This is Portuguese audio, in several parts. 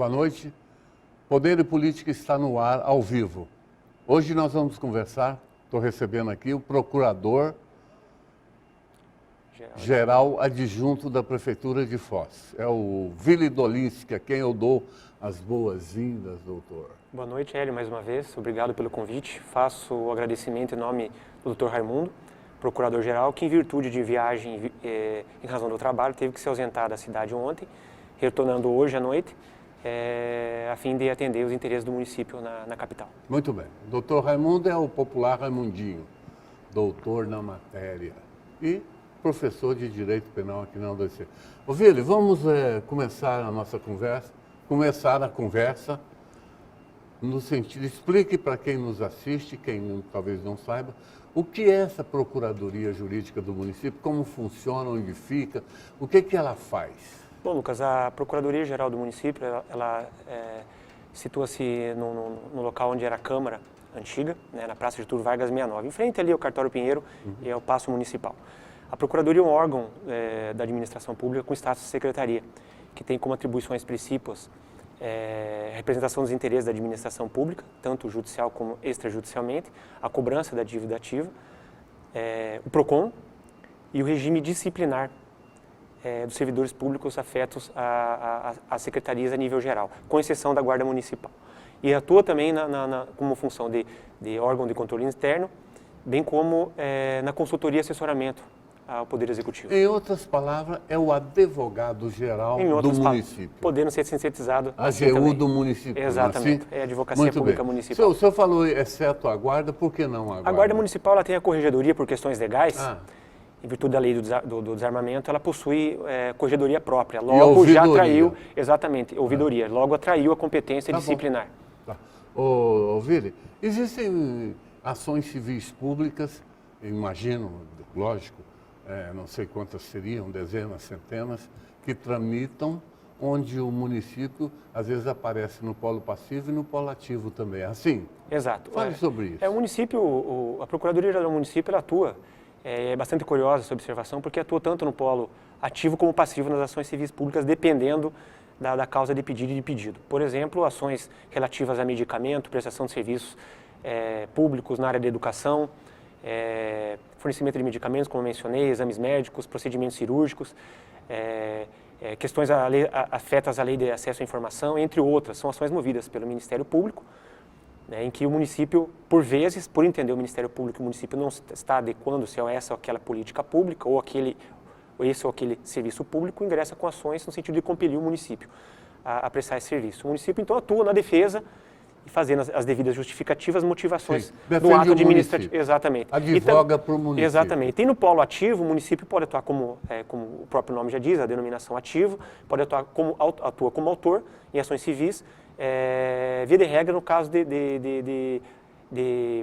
boa noite. Poder e Política está no ar, ao vivo. Hoje nós vamos conversar, estou recebendo aqui o Procurador-Geral Adjunto da Prefeitura de Foz. É o Vili Dolinski, a quem eu dou as boas-vindas, doutor. Boa noite, Hélio, mais uma vez. Obrigado pelo convite. Faço o agradecimento em nome do Dr. Raimundo, Procurador-Geral, que em virtude de viagem em razão do trabalho teve que se ausentar da cidade ontem, retornando hoje à noite, a fim de atender os interesses do município na capital. Muito bem. O doutor Raimundo é o popular Raimundinho, doutor na matéria e professor de Direito Penal aqui na UDC. Ô Vili, vamos começar a nossa conversa, no sentido, explique para quem nos assiste, quem talvez não saiba, o que é essa Procuradoria Jurídica do município, como funciona, onde fica, o que ela faz? Bom, Lucas, a Procuradoria-Geral do município, ela situa-se no local onde era a Câmara antiga, né, na Praça Getúlio Vargas 69, em frente ali ao Cartório Pinheiro e ao Paço Municipal. A Procuradoria é um órgão da administração pública com status de secretaria, que tem como atribuições principais representação dos interesses da administração pública, tanto judicial como extrajudicialmente, a cobrança da dívida ativa, o PROCON e o regime disciplinar dos servidores públicos afetos às secretarias a nível geral, com exceção da Guarda Municipal. E atua também como função de órgão de controle interno, bem como na consultoria e assessoramento ao Poder Executivo. Em outras palavras, é o advogado-geral do município. Podendo ser sintetizado assim AGU do município. Exatamente, assim? É a Advocacia Pública Municipal. O senhor falou, exceto a Guarda, por que não a Guarda? A Guarda Municipal ela tem a corregedoria por questões legais. Em virtude da lei do desarmamento, ela possui corregedoria própria. Logo já atraiu, exatamente, ouvidoria. Logo atraiu a competência disciplinar. Tá. Ô Vili, existem ações civis públicas, imagino, lógico, não sei quantas seriam, dezenas, centenas, que tramitam onde o município, às vezes, aparece no polo passivo e no polo ativo também. É assim? Exato. Fale sobre isso. O município, a Procuradoria-Geral do município, ela atua, é bastante curiosa essa observação, porque atua tanto no polo ativo como passivo nas ações civis públicas, dependendo da causa de pedido e de pedido. Por exemplo, ações relativas a medicamento, prestação de serviços públicos na área da educação, fornecimento de medicamentos, como mencionei, exames médicos, procedimentos cirúrgicos, questões afetas à lei de acesso à informação, entre outras. São ações movidas pelo Ministério Público, em que o município, por vezes, por entender o Ministério Público, o município não está adequando-se a essa ou aquela política pública ou esse ou aquele serviço público, ingressa com ações no sentido de compelir o município a prestar esse serviço. O município, então, atua na defesa e fazendo as devidas justificativas, motivações do ato administrativo. Exatamente. Advoga para o município. Exatamente. E no polo ativo, o município pode atuar como o próprio nome já diz, a denominação ativo, pode atuar atua como autor em ações civis, via de regra no caso de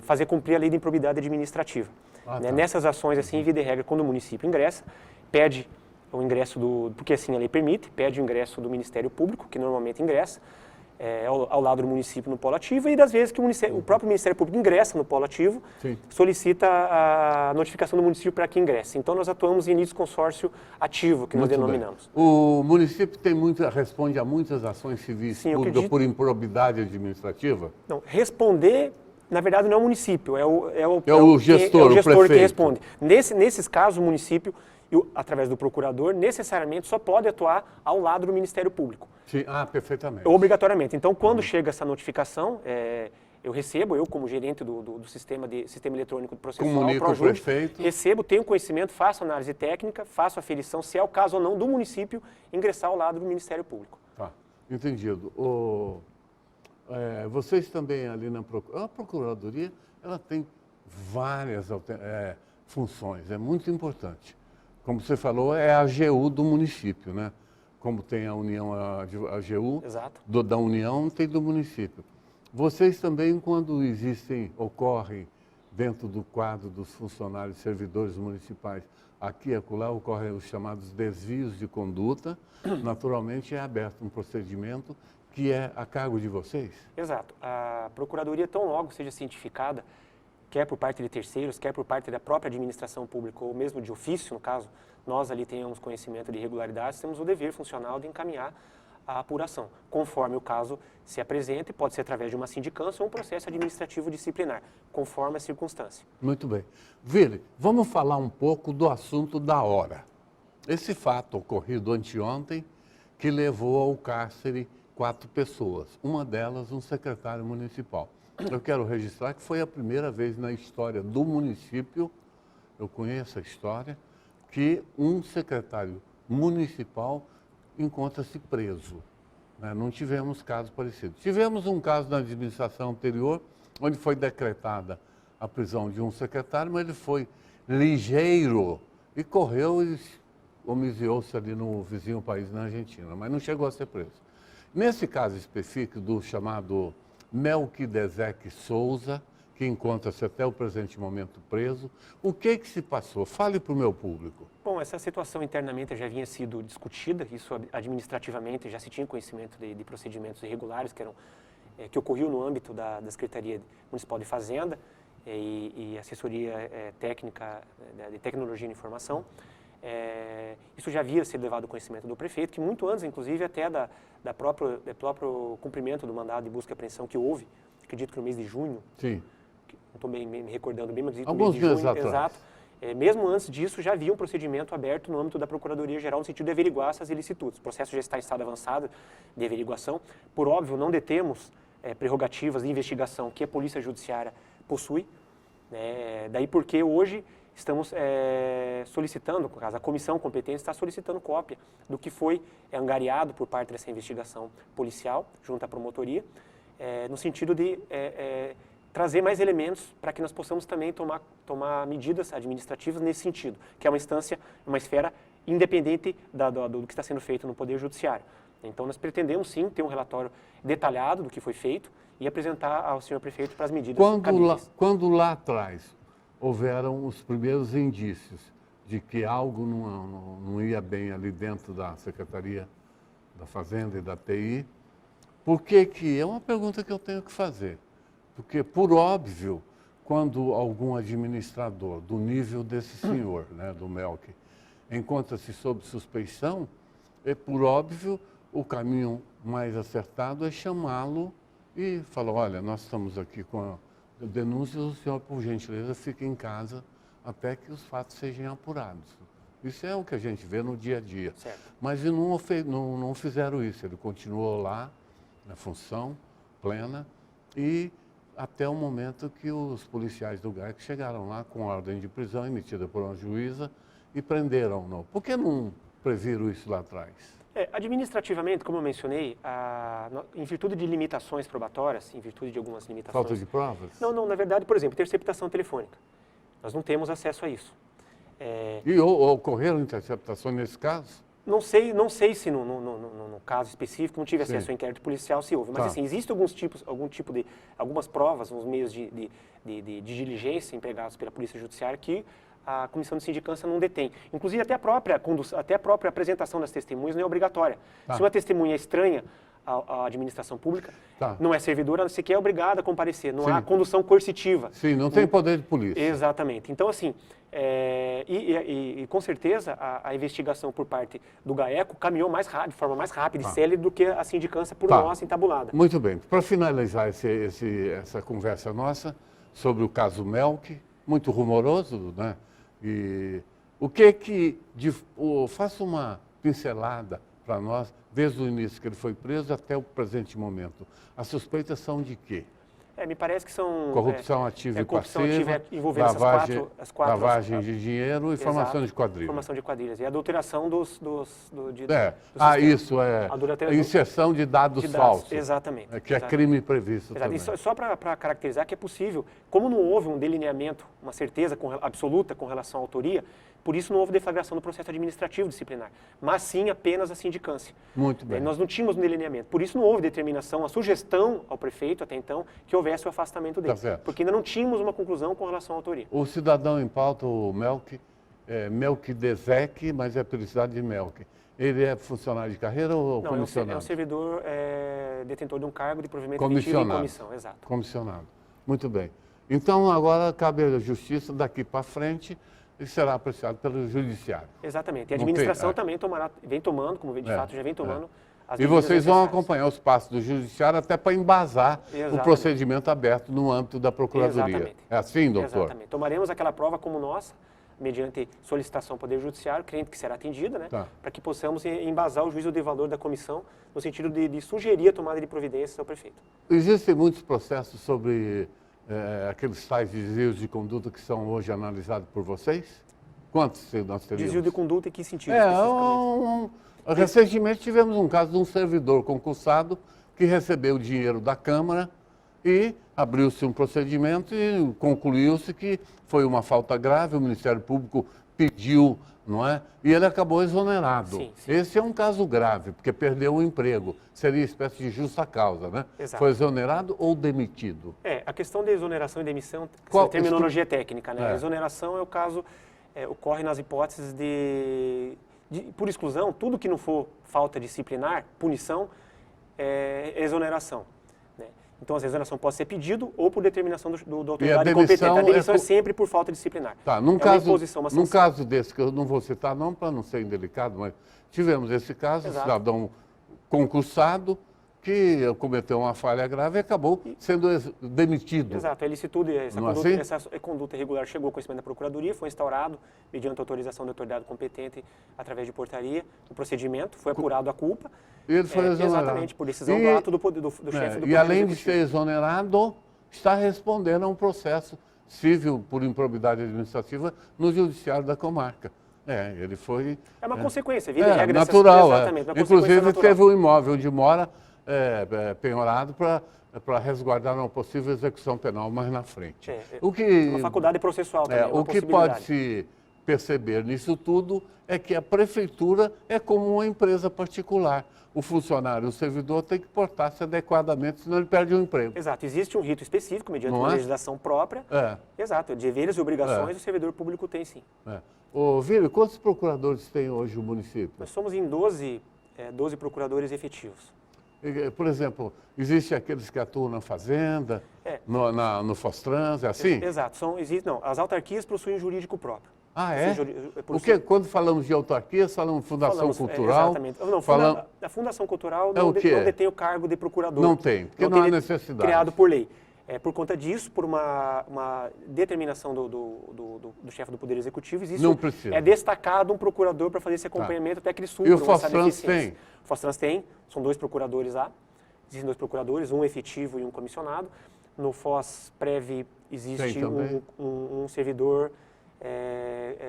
fazer cumprir a lei de improbidade administrativa. Tá. Nessas ações, assim, via de regra, quando o município ingressa, pede o ingresso porque assim a lei permite, pede o ingresso do Ministério Público, que normalmente ingressa, ao lado do município no polo ativo, e das vezes que o próprio Ministério Público ingressa no polo ativo, solicita a notificação do município para que ingresse. Então, nós atuamos em litisconsórcio ativo, que nós denominamos. O município responde a muitas ações civis públicas por improbidade administrativa? Não, responder, na verdade, não é o município, é o gestor, o prefeito que responde. Nesses casos, o município, através do procurador, necessariamente só pode atuar ao lado do Ministério Público. Sim, perfeitamente. Obrigatoriamente. Então, quando chega essa notificação, eu como gerente do sistema eletrônico processual, comunico o prefeito. Recebo, tenho conhecimento, faço análise técnica, faço aferição, se é o caso ou não do município ingressar ao lado do Ministério Público. Tá, entendido. Vocês também ali a Procuradoria, ela tem várias funções, é muito importante. Como você falou, é a AGU do município, né? Como tem a União, a AGU da União, tem do município. Vocês também, quando ocorrem dentro do quadro dos funcionários servidores municipais, aqui e acolá ocorrem os chamados desvios de conduta, naturalmente é aberto um procedimento que é a cargo de vocês? Exato. A Procuradoria, tão logo seja cientificada, quer por parte de terceiros, quer por parte da própria administração pública, ou mesmo de ofício, no caso, nós ali tenhamos conhecimento de irregularidades, temos o dever funcional de encaminhar a apuração, conforme o caso se apresenta, e pode ser através de uma sindicância ou um processo administrativo disciplinar, conforme a circunstância. Muito bem. Vili, vamos falar um pouco do assunto da hora. Esse fato ocorrido anteontem, que levou ao cárcere 4 pessoas, uma delas um secretário municipal. Eu quero registrar que foi a primeira vez na história do município, eu conheço a história, que um secretário municipal encontra-se preso. Né? Não tivemos casos parecidos. Tivemos um caso na administração anterior, onde foi decretada a prisão de um secretário, mas ele foi ligeiro e correu e homiziou-se ali no vizinho país, na Argentina, mas não chegou a ser preso. Nesse caso específico do chamado Melquidezeque Souza, que encontra-se até o presente momento preso, o que se passou? Fale para o meu público. Bom, essa situação internamente já vinha sido discutida, isso administrativamente já se tinha conhecimento de procedimentos irregulares que ocorriam no âmbito da Secretaria Municipal de Fazenda e assessoria técnica de tecnologia e informação. Isso já havia sido levado ao conhecimento do prefeito, que muito antes, inclusive, até do próprio cumprimento do mandado de busca e apreensão que houve, acredito que no mês de junho. Sim. Não estou me recordando bem, mas acredito alguns no mês de meses junho, atrás. exato. Mesmo antes disso, já havia um procedimento aberto no âmbito da Procuradoria-Geral no sentido de averiguar essas ilicitudes. O processo já está em estado avançado de averiguação. Por óbvio, não detemos prerrogativas de investigação que a Polícia Judiciária possui. Daí porque hoje estamos solicitando, no caso, a comissão competente está solicitando cópia do que foi angariado por parte dessa investigação policial junto à promotoria, no sentido de trazer mais elementos para que nós possamos também tomar medidas administrativas nesse sentido, que é uma instância, uma esfera independente do que está sendo feito no Poder Judiciário. Então, nós pretendemos, sim, ter um relatório detalhado do que foi feito e apresentar ao senhor prefeito para as medidas cabíveis. Quando lá atrás houveram os primeiros indícios de que algo não ia bem ali dentro da Secretaria da Fazenda e da TI, por que é uma pergunta que eu tenho que fazer. Porque, por óbvio, quando algum administrador do nível desse senhor, né, do Melk, encontra-se sob suspeição, por óbvio, o caminho mais acertado é chamá-lo e falar, olha, nós estamos aqui com a denúncia, o senhor, por gentileza, fique em casa até que os fatos sejam apurados. Isso é o que a gente vê no dia a dia. Certo. Mas não fizeram isso, ele continuou lá, na função plena, e até o momento que os policiais do GAEC chegaram lá com ordem de prisão emitida por uma juíza e prenderam-no. Por que não previram isso lá atrás? Administrativamente, como eu mencionei, em virtude de limitações probatórias, em virtude de algumas limitações... Falta de provas? Não, na verdade, por exemplo, interceptação telefônica. Nós não temos acesso a isso. E ocorreram interceptações nesse caso? Não sei se no caso específico não tive acesso ao inquérito policial se houve, mas assim, existe algumas provas, uns meios de diligência empregados pela Polícia Judiciária que a Comissão de Sindicância não detém. Inclusive até a própria apresentação das testemunhas não é obrigatória. Se uma testemunha é estranha à administração pública, não é servidora, sequer é obrigada a comparecer, não há condução coercitiva. Sim, não tem poder de polícia. Exatamente. Então, assim, com certeza a investigação por parte do GAECO caminhou de forma mais rápida e célere do que a sindicância por nós entabulada. Muito bem. Para finalizar essa conversa nossa sobre o caso Melk, muito rumoroso, né? E o que faça uma pincelada para nós, desde o início que ele foi preso até o presente momento. As suspeitas são de quê? Me parece que são... Corrupção ativa e passiva, envolvendo as quatro lavagem de dinheiro e formação de quadrilhas. Formação de quadrilhas. E adulteração inserção de dados falsos. Exatamente. Que é crime previsto também. E só para caracterizar que é possível, como não houve um delineamento, uma certeza absoluta com relação à autoria, por isso não houve deflagração do processo administrativo disciplinar, mas sim apenas a sindicância. Muito bem. Nós não tínhamos um delineamento, por isso não houve determinação, a sugestão ao prefeito até então, que houvesse o afastamento dele, porque ainda não tínhamos uma conclusão com relação à autoria. O cidadão em pauta, o Melquidezeque, mas é pela cidade de Melk. Ele é funcionário de carreira ou comissionado? Não, é um servidor detentor de um cargo de provimento efetivo em comissão. Exato. Comissionado. Muito bem. Então, agora cabe à Justiça, daqui para frente, e será apreciado pelo Judiciário. Exatamente. E a administração também vem tomando, como de fato já vem tomando, E vocês vão acompanhar os passos do judiciário até para embasar o procedimento aberto no âmbito da Procuradoria. Exatamente. É assim, doutor? Exatamente. Tomaremos aquela prova como nossa, mediante solicitação ao Poder Judiciário, crente que será atendida, né? Tá. Para que possamos embasar o juízo de valor da comissão, no sentido de sugerir a tomada de providências ao prefeito. Existem muitos processos sobre aqueles tais desvios de conduta que são hoje analisados por vocês? Quantos nós teríamos? Desvio de conduta em que sentido, especificamente? Recentemente tivemos um caso de um servidor concursado que recebeu dinheiro da Câmara e abriu-se um procedimento e concluiu-se que foi uma falta grave, o Ministério Público pediu, não é? E ele acabou exonerado. Sim, sim. Esse é um caso grave, porque perdeu o emprego. Seria espécie de justa causa, né? Exato. Foi exonerado ou demitido? A questão de exoneração e demissão, Qual terminologia técnica, né? É. A exoneração é o caso, ocorre nas hipóteses por exclusão, tudo que não for falta disciplinar, punição, é exoneração. Né? Então, a exoneração pode ser pedido ou por determinação da autoridade competente. A demissão é sempre por falta disciplinar. Tá, num caso desse, que eu não vou citar não para não ser indelicado, mas tivemos esse caso, Exato. cidadão concursado que cometeu uma falha grave e acabou sendo demitido. Exato, a ilicitude, essa conduta irregular chegou ao conhecimento da Procuradoria, foi instaurado, mediante autorização da autoridade competente, através de portaria, o procedimento, foi apurado a culpa. E ele foi exonerado. Exatamente, por decisão do ato do chefe do Poder E além de Executivo. ser exonerado, está respondendo a um processo civil por improbidade administrativa no judiciário da comarca. Ele foi... É uma consequência, vida e regra. Natural, exatamente, uma Inclusive, natural. teve um imóvel onde mora penhorado para resguardar uma possível execução penal mais na frente. Uma faculdade processual também, o que pode se perceber nisso tudo é que a prefeitura é como uma empresa particular. O funcionário, o servidor tem que portar-se adequadamente, senão ele perde o emprego. Exato, existe um rito específico, mediante uma legislação própria. Exato, deveres e obrigações o servidor público tem, sim. Ô, Vílio, quantos procuradores tem hoje o município? Nós somos em 12 procuradores efetivos. Por exemplo, existem aqueles que atuam na fazenda, no Fostrans, é assim? Exato. As autarquias possuem jurídico próprio. Ah, é? Porque quando falamos de autarquias, falamos Fundação Cultural. Exatamente. Não, a Fundação Cultural não detém o cargo de procurador. Não tem, porque não há necessidade. Criado por lei. Por conta disso, por uma determinação do chefe do Poder Executivo, existe destacado um procurador para fazer esse acompanhamento até que ele supra essa deficiência. E o Fostrans tem? O Fostrans tem, são 2 procuradores lá, existem 2 procuradores, um efetivo e um comissionado. No Fosprev existe um servidor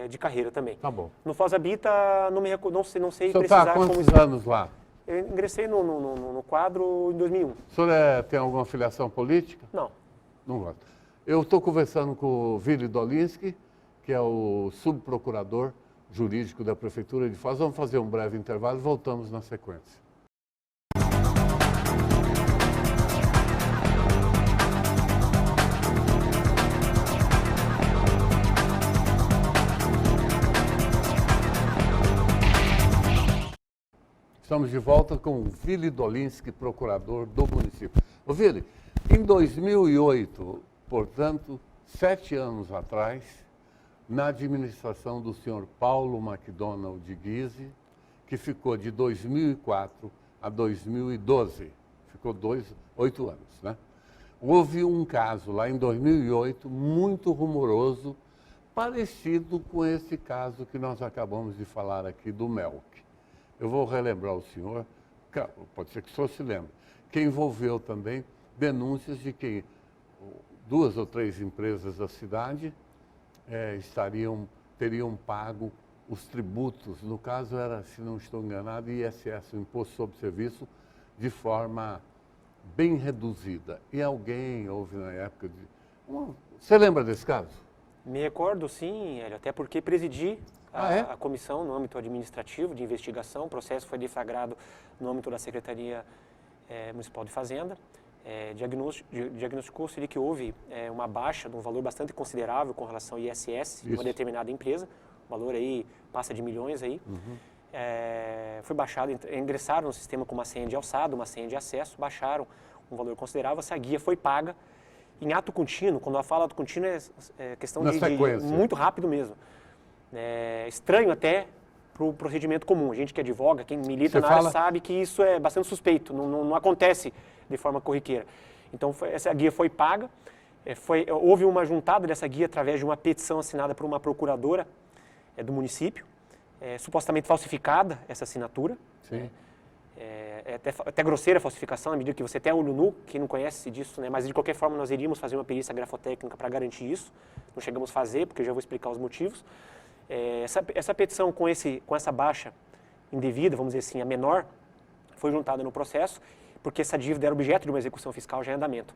de carreira também. Tá bom. No Fosabita, não sei precisar como... O senhor está há quantos anos lá? Eu ingressei no quadro em 2001. O senhor tem alguma filiação política? Não. Não gosto. Eu estou conversando com o Vili Dolinski, que é o subprocurador jurídico da Prefeitura de Foz. Vamos fazer um breve intervalo e voltamos na sequência. Estamos de volta com o Vili Dolinski, procurador do município. Ô Vili, em 2008, portanto, 7 anos atrás, na administração do senhor Paulo McDonald de Guise, que ficou de 2004 a 2012, ficou 8 anos, né? Houve um caso lá em 2008, muito rumoroso, parecido com esse caso que nós acabamos de falar aqui do Melk. Eu vou relembrar o senhor, pode ser que o senhor se lembre, que envolveu também denúncias de que 2 ou 3 empresas da cidade teriam pago os tributos, no caso era, se não estou enganado, ISS, o Imposto sobre Serviço, de forma bem reduzida. E alguém houve na época Você lembra desse caso? Me recordo, sim, Hélio, até porque presidi a comissão no âmbito administrativo de investigação. O processo foi deflagrado no âmbito da Secretaria Municipal de Fazenda. Diagnosticou-se que houve uma baixa de um valor bastante considerável com relação ao ISS de uma determinada empresa. O valor aí passa de milhões aí. Foi baixado, ingressaram no sistema com uma senha de alçada, uma senha de acesso, baixaram um valor considerável. Essa guia foi paga em ato contínuo. Quando eu falo ato contínuo é questão de muito rápido mesmo. Estranho até para o procedimento comum. A gente que advoga, quem milita Você na área fala- sabe que isso é bastante suspeito, não acontece de forma corriqueira. Então, essa guia foi paga, houve uma juntada dessa guia através de uma petição assinada por uma procuradora do município, supostamente falsificada essa assinatura. Sim. É até grosseira a falsificação, na medida que você tem olho nu, quem não conhece disso, né? Mas de qualquer forma nós iríamos fazer uma perícia grafotécnica para garantir isso. Não chegamos a fazer, porque eu já vou explicar os motivos. Essa petição com essa baixa indevida, vamos dizer assim, a menor, foi juntada no processo, porque essa dívida era objeto de uma execução fiscal já em andamento.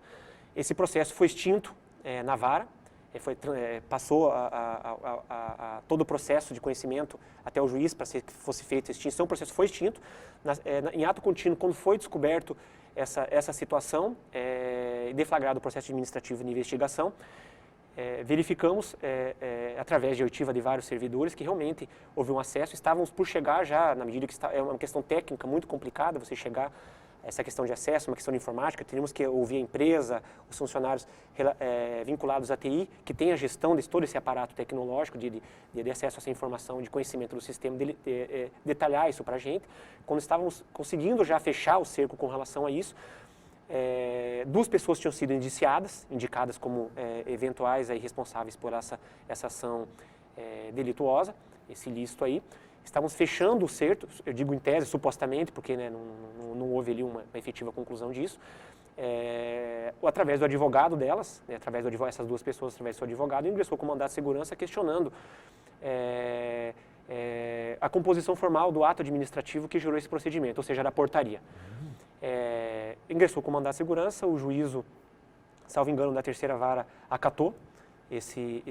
Esse processo foi extinto na vara, passou todo o processo de conhecimento até o juiz para que fosse feita a extinção. O processo foi extinto. Em ato contínuo, quando foi descoberto essa situação, deflagrado o processo administrativo de investigação, verificamos, através de oitiva de vários servidores, que realmente houve um acesso. Estávamos por chegar já, na medida que é uma questão técnica muito complicada, você chegar a essa questão de acesso, uma questão de informática, teríamos que ouvir a empresa, os funcionários vinculados à TI, que tem a gestão de todo esse aparato tecnológico de acesso a essa informação, de conhecimento do sistema, detalhar isso para a gente. Quando estávamos conseguindo já fechar o cerco com relação a isso, duas pessoas tinham sido indicadas como eventuais responsáveis por essa ação delituosa, esse ilícito aí. Estávamos fechando o cerco, eu digo em tese, supostamente, porque não houve ali uma efetiva conclusão disso, através do advogado delas, essas duas pessoas, através do seu advogado, ingressou com mandato de segurança questionando a composição formal do ato administrativo que gerou esse procedimento, ou seja, da portaria. Ingressou com mandato de segurança, o juízo, salvo engano, da terceira vara acatou esse...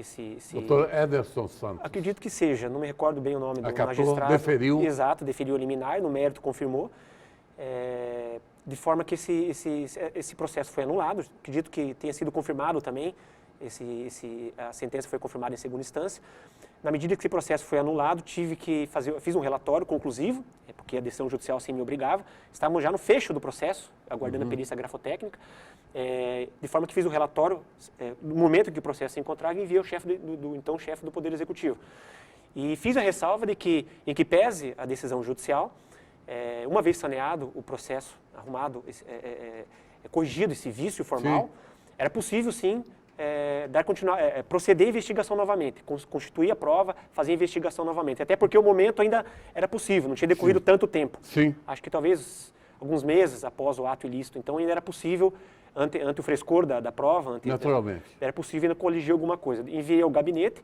Doutor Ederson Santos. Acredito que seja, não me recordo bem o nome do Acatou, magistrado. deferiu. Exato, deferiu a liminar, no mérito confirmou, de forma que esse processo foi anulado. Acredito que tenha sido confirmado também, a sentença foi confirmada em segunda instância. Na medida que esse processo foi anulado, fiz um relatório conclusivo, porque a decisão judicial assim me obrigava. Estávamos já no fecho do processo, aguardando a perícia grafotécnica, de forma que fiz o relatório, no momento que o processo se encontrava, enviei ao então chefe do Poder Executivo. E fiz a ressalva de que, em que pese a decisão judicial, uma vez saneado o processo, arrumado, corrigido esse vício formal, Sim. era possível sim proceder à investigação novamente, constituir a prova, fazer a investigação novamente. Até porque o momento ainda era possível, não tinha decorrido tanto tempo. Sim. Acho que talvez alguns meses após o ato ilícito, então ainda era possível, ante o frescor da prova, Naturalmente. era possível ainda coligir alguma coisa. Enviei ao gabinete,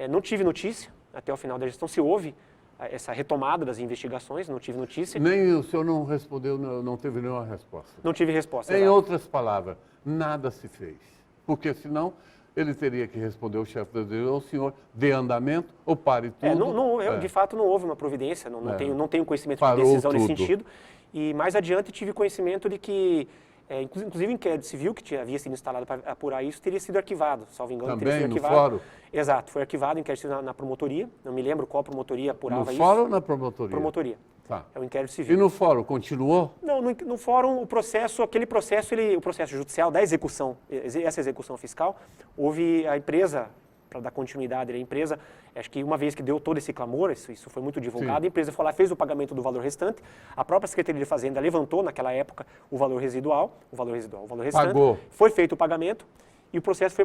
não tive notícia até o final da gestão, se houve essa retomada das investigações, não tive notícia. Nem o senhor não respondeu, não teve nenhuma resposta. Não tive resposta. Em exato. outras palavras, nada se fez. Porque senão ele teria que responder ao chefe da direção, o senhor dê andamento ou pare tudo. De fato não houve uma providência, não tenho conhecimento Parou de decisão nesse tudo. sentido. E mais adiante tive conhecimento de que, inclusive o inquérito civil que havia sido instalado para apurar isso, teria sido arquivado, salvo engano. Também teria sido no arquivado. fórum? Exato, foi arquivado o inquérito civil na promotoria, não me lembro qual promotoria apurava No isso. fórum ou na promotoria? Promotoria. Tá. É o inquérito E civil. no fórum, continuou? Não, no fórum, o processo judicial da execução, essa execução fiscal, houve a empresa, para dar continuidade à empresa, acho que uma vez que deu todo esse clamor, isso foi muito divulgado, Sim. a empresa foi lá, fez o pagamento do valor restante, a própria Secretaria de Fazenda levantou naquela época o valor restante, Pagou. foi feito o pagamento e o processo foi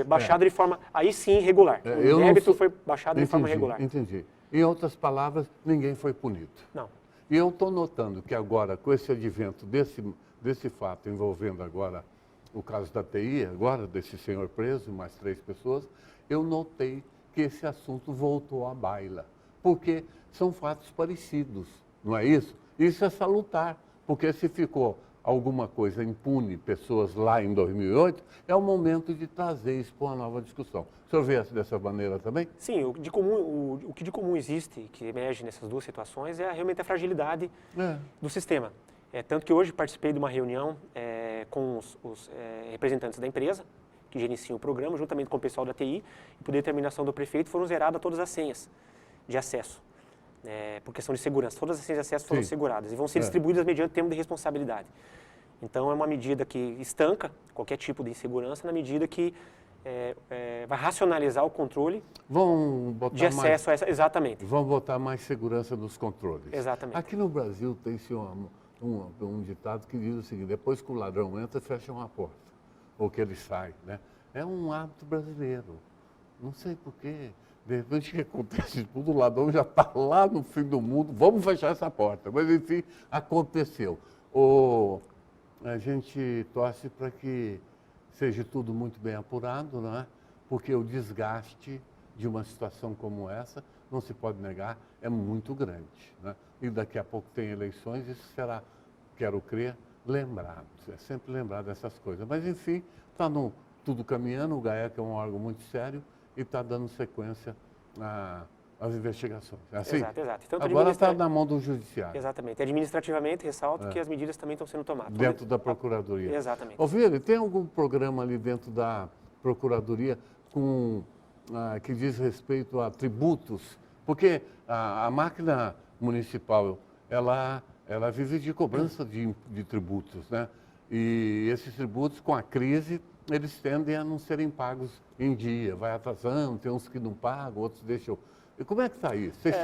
baixado de forma, aí sim, regular. O débito foi baixado de forma regular. Entendi. Em outras palavras, ninguém foi punido. Não. E eu estou notando que agora, com esse advento desse fato envolvendo agora o caso da TI, agora desse senhor preso, mais 3 pessoas, eu notei que esse assunto voltou à baila. Porque são fatos parecidos, não é isso? Isso é salutar, porque se ficou alguma coisa impune, pessoas lá em 2008, é o momento de trazer isso para uma nova discussão. O senhor vê dessa maneira também? Sim, o que de comum existe, que emerge nessas duas situações, é realmente a fragilidade do sistema. Tanto que hoje participei de uma reunião com os representantes da empresa, que gerenciam o programa, juntamente com o pessoal da TI, e por determinação do prefeito foram zeradas todas as senhas de acesso, por questão de segurança. Todas as senhas de acesso foram seguradas e vão ser distribuídas mediante termo de responsabilidade. Então, é uma medida que estanca qualquer tipo de insegurança, na medida que vai racionalizar o controle Vão botar de acesso a essa... Exatamente. Vão botar mais segurança nos controles. Exatamente. Aqui no Brasil tem-se um ditado que diz o seguinte: depois que o ladrão entra, fecham a porta. Ou que ele sai, né? É um hábito brasileiro. Não sei porquê. De repente, o que acontece? Tudo, o ladrão já está lá no fim do mundo, vamos fechar essa porta. Mas, enfim, aconteceu. A gente torce para que seja tudo muito bem apurado, né? Porque o desgaste de uma situação como essa, não se pode negar, é muito grande, né? E daqui a pouco tem eleições, isso será, quero crer, lembrado. É sempre lembrado dessas coisas. Mas, enfim, está tudo caminhando, o GAECO é um órgão muito sério, e está dando sequência às investigações. É assim? Exato. Então, agora está na mão do judiciário. Exatamente. Administrativamente, ressalto que as medidas também estão sendo tomadas. Dentro da Procuradoria. Exatamente. Vire, tem algum programa ali dentro da Procuradoria que diz respeito a tributos? Porque a máquina municipal, ela vive de cobrança de tributos, né? E esses tributos, com a crise, eles tendem a não serem pagos em dia, vai atrasando, tem uns que não pagam, outros deixam. E como é que está isso? Vocês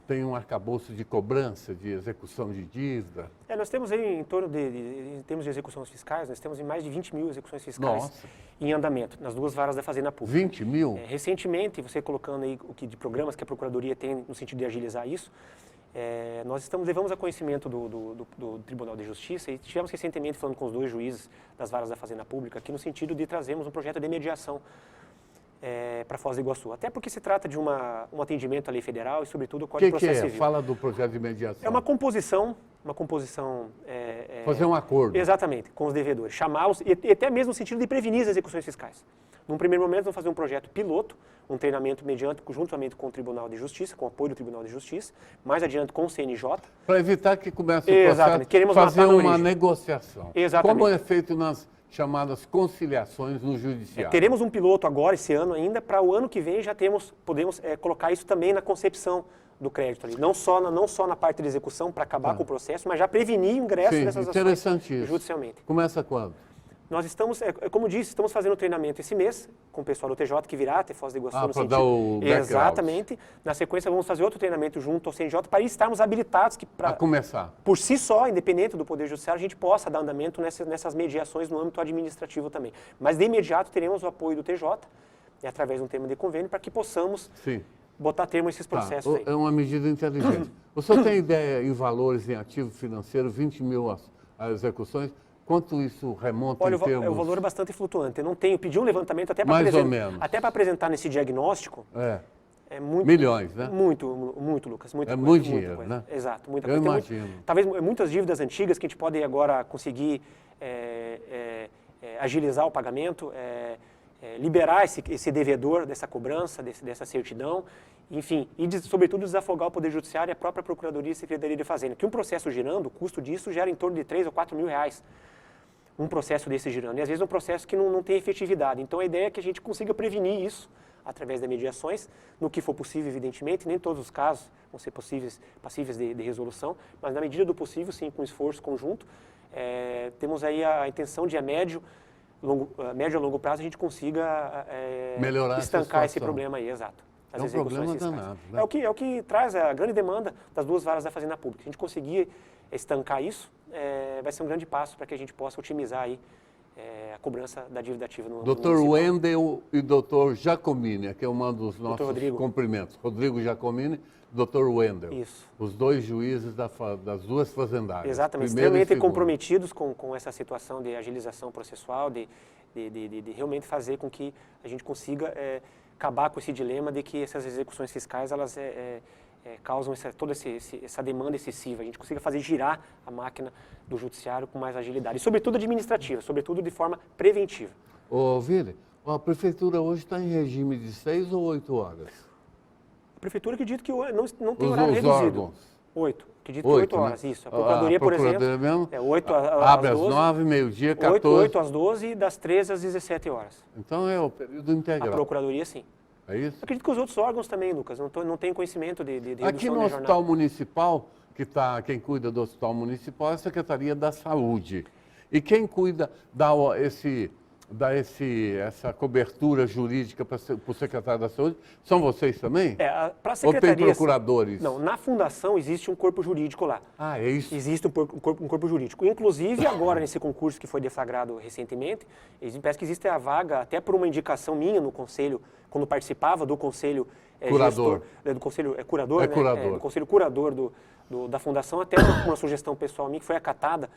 têm um arcabouço de cobrança, de execução de dívida? Nós temos aí em torno em termos de execuções fiscais, nós temos mais de 20 mil execuções fiscais em andamento, nas duas varas da Fazenda Pública. 20 mil? Recentemente, você colocando aí de programas que a Procuradoria tem no sentido de agilizar isso, nós levamos a conhecimento do Tribunal de Justiça e tivemos recentemente falando com os 2 juízes das varas da Fazenda Pública aqui no sentido de trazermos um projeto de mediação para Foz do Iguaçu. Até porque se trata de um atendimento à lei federal e, sobretudo, o Código de Processo Civil. Fala do projeto de mediação. É uma composição... Fazer um acordo. Exatamente, com os devedores. Chamá-los e até mesmo no sentido de prevenir as execuções fiscais. Num primeiro momento, vamos fazer um projeto piloto, um treinamento juntamente com o Tribunal de Justiça, com o apoio do Tribunal de Justiça, mais adiante com o CNJ. Para evitar que comece o processo, queremos fazer uma negociação. Exatamente. Como é feito nas chamadas conciliações no judiciário. Teremos um piloto agora, esse ano ainda, para o ano que vem já podemos colocar isso também na concepção do crédito ali. Não só na parte de execução para acabar com o processo, mas já prevenir o ingresso dessas ações judicialmente. Começa quando? Nós estamos, como disse, estamos fazendo treinamento esse mês com o pessoal do TJ que virá até Foz do Iguaçu no sentido. Dar o background. Exatamente. Na sequência vamos fazer outro treinamento junto ao CNJ para estarmos habilitados para começar. Por si só, independente do Poder Judiciário, a gente possa dar andamento nessas mediações no âmbito administrativo também. Mas de imediato teremos o apoio do TJ, através de um termo de convênio, para que possamos botar termo a esses processos aí. É uma medida inteligente. O senhor tem ideia em valores, em ativo financeiro, 20 mil as execuções? Quanto isso remonta em termos... Olha, o valor é bastante flutuante. Eu não tenho, pedi um levantamento até para apresentar nesse diagnóstico. É muito, milhões, né? Muito, Lucas. Muita coisa, muito dinheiro, né? Exato, muita coisa. Eu imagino. Talvez muitas dívidas antigas que a gente pode agora conseguir agilizar o pagamento, liberar esse devedor dessa cobrança, dessa certidão, enfim, e sobretudo desafogar o Poder Judiciário e a própria Procuradoria e Secretaria de Fazenda. Que um processo girando, o custo disso gera em torno de 3 ou 4 mil reais. Um processo desse girando. E às vezes um processo que não tem efetividade. Então a ideia é que a gente consiga prevenir isso através das mediações, no que for possível, evidentemente. Nem todos os casos vão ser passíveis de resolução, mas na medida do possível, sim, com esforço conjunto. Temos aí a intenção de a médio a longo prazo a gente consiga melhorar estancar esse problema aí, exato. É um problema danado, né? É o que traz a grande demanda das duas varas da Fazenda Pública. Se a gente conseguir estancar isso, vai ser um grande passo para que a gente possa otimizar aí a cobrança da dívida ativa no Dr. Wendel e Dr. Giacomini, aqui eu mando os nossos cumprimentos. Rodrigo Giacomini, Dr. Wendel. Isso. Os 2 juízes das duas fazendárias. Exatamente, extremamente comprometidos com essa situação de agilização processual, de realmente fazer com que a gente consiga acabar com esse dilema de que essas execuções fiscais elas causam toda essa demanda excessiva. A gente consiga fazer girar a máquina do judiciário com mais agilidade, e sobretudo administrativa, sobretudo de forma preventiva. Vire, a prefeitura hoje está em regime de 6 ou 8 horas? A prefeitura acredito que não tem horário reduzido. Órgãos. 8. Acredito que 8 horas, né? Isso. A Procuradoria, por exemplo, mesmo, 8 abre às 12, às 9, meio-dia, 14. 8 às 12 e das 13 às 17 horas. Então é o período integral. A Procuradoria, sim. É isso? Acredito que os outros órgãos também, Lucas, não tenho conhecimento de redução aqui no Hospital Municipal, quem cuida do Hospital Municipal é a Secretaria da Saúde. E quem cuida, dá dá essa cobertura jurídica para o secretário da Saúde? São vocês também? Para Ou tem secretarias... procuradores? Não, na fundação existe um corpo jurídico lá. Ah, é isso? Existe um corpo jurídico. Inclusive, agora, nesse concurso que foi deflagrado recentemente, parece que existe a vaga, até por uma indicação minha no conselho, quando participava do conselho curador. Do conselho curador, né? Curador. Do conselho curador da fundação, até uma sugestão pessoal minha que foi acatada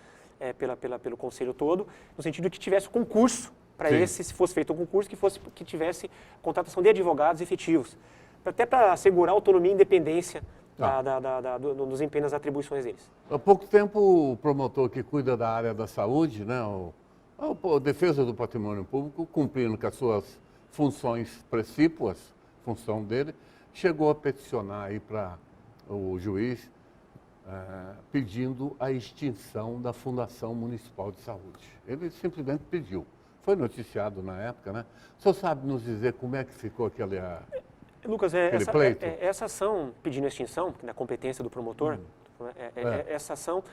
pelo conselho todo, no sentido de que tivesse concurso para esse, se fosse feito um concurso, que tivesse contratação de advogados efetivos, até para assegurar autonomia e independência do desempenho das atribuições deles. Há pouco tempo, o promotor que cuida da área da saúde, né, a defesa do patrimônio público, cumprindo com as suas funções precípuas, função dele, chegou a peticionar aí para o juiz pedindo a extinção da Fundação Municipal de Saúde. Ele simplesmente pediu. Foi noticiado na época, né? O senhor sabe nos dizer como é que ficou aquele Lucas, pleito? Essa ação pedindo a extinção, na competência do promotor, essa ação,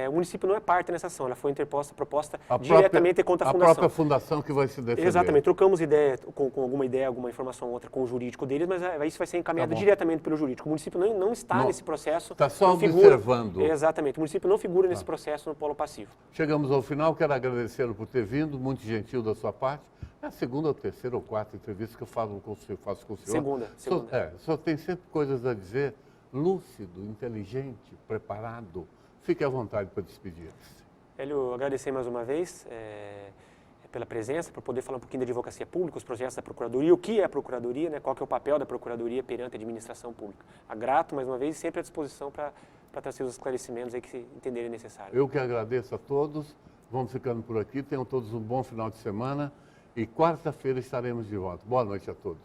o município não é parte nessa ação, ela foi proposta diretamente contra a fundação. A própria fundação que vai se defender. Exatamente, trocamos ideia, com alguma informação ou outra com o jurídico deles, mas isso vai ser encaminhado diretamente pelo jurídico. O município não está nesse processo. Está só observando. Exatamente, o município não figura nesse processo no polo passivo. Chegamos ao final, quero agradecê-lo por ter vindo, muito gentil da sua parte. É a segunda, ou terceira ou quarta entrevista que eu faço com o senhor. Segunda. O senhor tem sempre coisas a dizer, lúcido, inteligente, preparado. Fique à vontade para despedir-se. Hélio, agradecer mais uma vez pela presença, por poder falar um pouquinho da advocacia pública, os projetos da Procuradoria, o que é a Procuradoria, né, qual que é o papel da Procuradoria perante a administração pública. Grato mais uma vez e sempre à disposição para trazer os esclarecimentos aí que se entenderem necessários. Eu que agradeço a todos, vamos ficando por aqui, tenham todos um bom final de semana e quarta-feira estaremos de volta. Boa noite a todos.